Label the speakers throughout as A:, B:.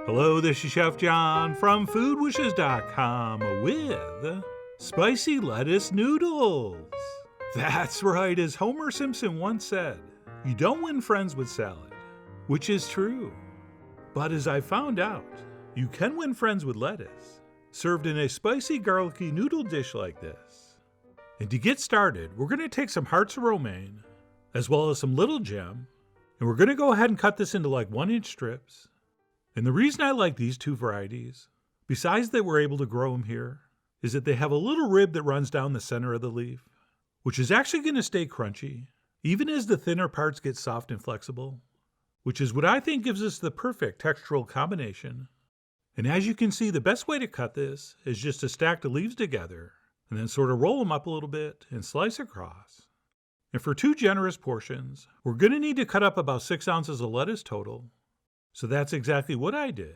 A: Hello, this is Chef John from foodwishes.com with spicy lettuce noodles. That's right, as Homer Simpson once said, you don't win friends with salad, which is true. But as I found out, you can win friends with lettuce, served in a spicy garlicky noodle dish like this. And to get started, we're going to take some hearts of romaine, as well as some little gem, and we're going to go ahead and cut this into like 1-inch strips. And the reason I like these two varieties, besides that we're able to grow them here, is that they have a little rib that runs down the center of the leaf, which is actually going to stay crunchy, even as the thinner parts get soft and flexible, which is what I think gives us the perfect textural combination. And as you can see, the best way to cut this is just to stack the leaves together and then sort of roll them up a little bit and slice across. And for 2 generous portions, we're going to need to cut up about 6 ounces of lettuce total. So that's exactly what I did.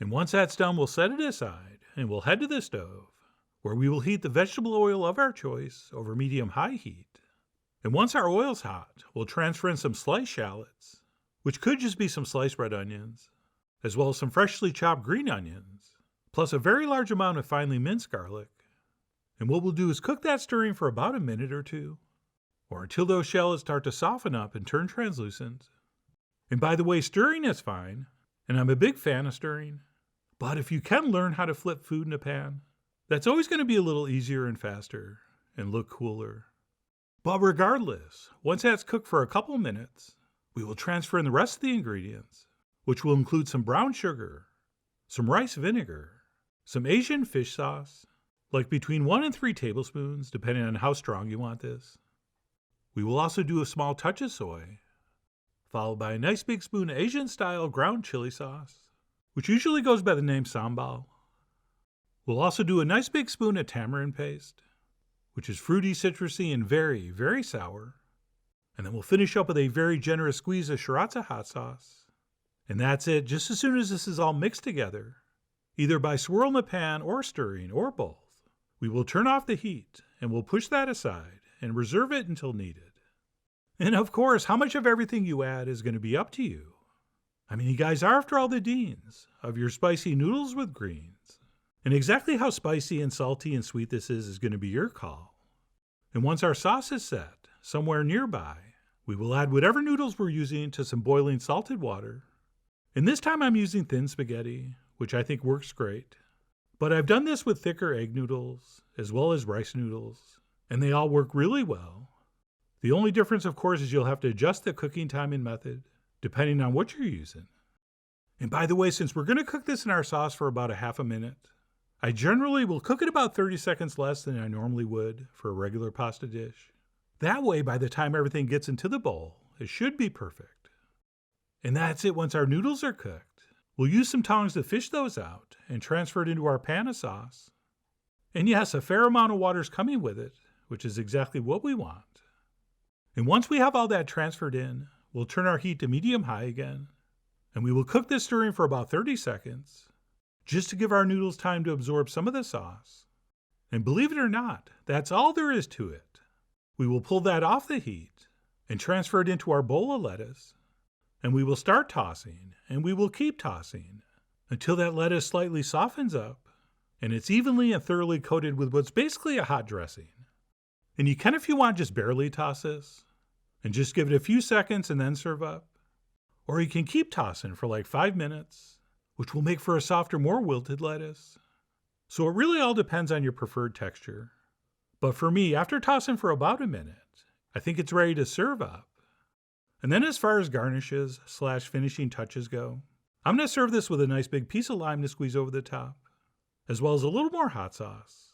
A: And once that's done, we'll set it aside and we'll head to the stove, where we will heat the vegetable oil of our choice over medium-high heat. And once our oil's hot, we'll transfer in some sliced shallots, which could just be some sliced red onions, as well as some freshly chopped green onions, plus a very large amount of finely minced garlic. And what we'll do is cook that stirring for about a minute or two, or until those shallots start to soften up and turn translucent. And by the way, stirring is fine, and I'm a big fan of stirring. But if you can learn how to flip food in a pan, that's always going to be a little easier and faster and look cooler. But regardless, once that's cooked for a couple minutes, we will transfer in the rest of the ingredients, which will include some brown sugar, some rice vinegar, some Asian fish sauce, like between 1 and 3 tablespoons, depending on how strong you want this. We will also do a small touch of soy, followed by a nice big spoon of Asian-style ground chili sauce, which usually goes by the name sambal. We'll also do a nice big spoon of tamarind paste, which is fruity, citrusy, and very, very sour. And then we'll finish up with a very generous squeeze of sriracha hot sauce. And that's it. Just as soon as this is all mixed together, either by swirling the pan or stirring or both, we will turn off the heat and we'll push that aside and reserve it until needed. And of course, how much of everything you add is going to be up to you. I mean, you guys are after all the deans of your spicy noodles with greens. And exactly how spicy and salty and sweet this is going to be your call. And once our sauce is set, somewhere nearby, we will add whatever noodles we're using to some boiling salted water. And this time I'm using thin spaghetti, which I think works great. But I've done this with thicker egg noodles, as well as rice noodles, and they all work really well. The only difference, of course, is you'll have to adjust the cooking time and method, depending on what you're using. And by the way, since we're going to cook this in our sauce for about a half a minute, I generally will cook it about 30 seconds less than I normally would for a regular pasta dish. That way, by the time everything gets into the bowl, it should be perfect. And that's it. Once our noodles are cooked, we'll use some tongs to fish those out and transfer it into our pan of sauce. And yes, a fair amount of water is coming with it, which is exactly what we want. And once we have all that transferred in, we'll turn our heat to medium-high again, and we will cook this stirring for about 30 seconds, just to give our noodles time to absorb some of the sauce. And believe it or not, that's all there is to it. We will pull that off the heat and transfer it into our bowl of lettuce, and we will start tossing, and we will keep tossing until that lettuce slightly softens up, and it's evenly and thoroughly coated with what's basically a hot dressing. And you can, if you want, just barely toss this and just give it a few seconds and then serve up. Or you can keep tossing for like 5 minutes, which will make for a softer, more wilted lettuce. So it really all depends on your preferred texture. But for me, after tossing for about a minute, I think it's ready to serve up. And then as far as garnishes / finishing touches go, I'm going to serve this with a nice big piece of lime to squeeze over the top, as well as a little more hot sauce.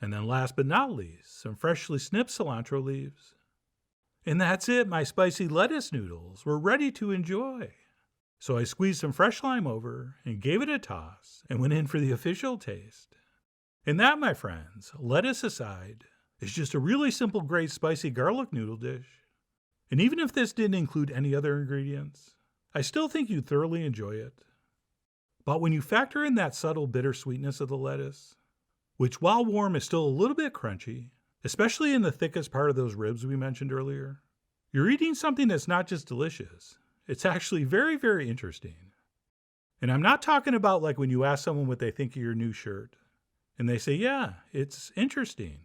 A: And then last but not least, some freshly snipped cilantro leaves. And that's it, my spicy lettuce noodles were ready to enjoy. So I squeezed some fresh lime over and gave it a toss and went in for the official taste. And that, my friends, lettuce aside, is just a really simple, great spicy garlic noodle dish. And even if this didn't include any other ingredients, I still think you'd thoroughly enjoy it. But when you factor in that subtle bittersweetness of the lettuce, which while warm is still a little bit crunchy, especially in the thickest part of those ribs we mentioned earlier, you're eating something that's not just delicious, it's actually very, very interesting. And I'm not talking about like when you ask someone what they think of your new shirt and they say, yeah, it's interesting,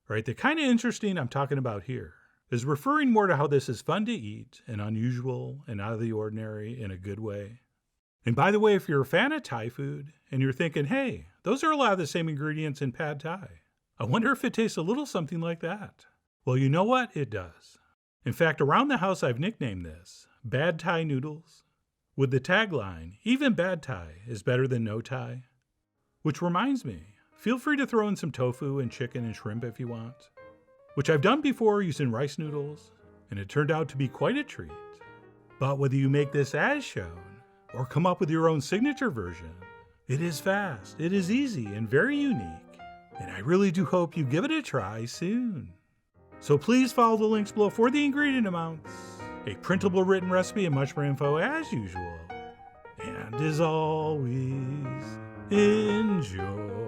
A: right? The kind of interesting I'm talking about here is referring more to how this is fun to eat and unusual and out of the ordinary in a good way. And by the way, if you're a fan of Thai food and you're thinking, hey, those are a lot of the same ingredients in pad Thai, I wonder if it tastes a little something like that. Well, you know what? It does. In fact, around the house, I've nicknamed this Bad Thai Noodles, with the tagline, even bad Thai is better than no Thai. Which reminds me, feel free to throw in some tofu and chicken and shrimp if you want, which I've done before using rice noodles, and it turned out to be quite a treat. But whether you make this as shown, or come up with your own signature version, it is fast, it is easy, and very unique, and I really do hope you give it a try soon. So please follow the links below for the ingredient amounts, a printable written recipe, and much more info as usual. And as always, enjoy.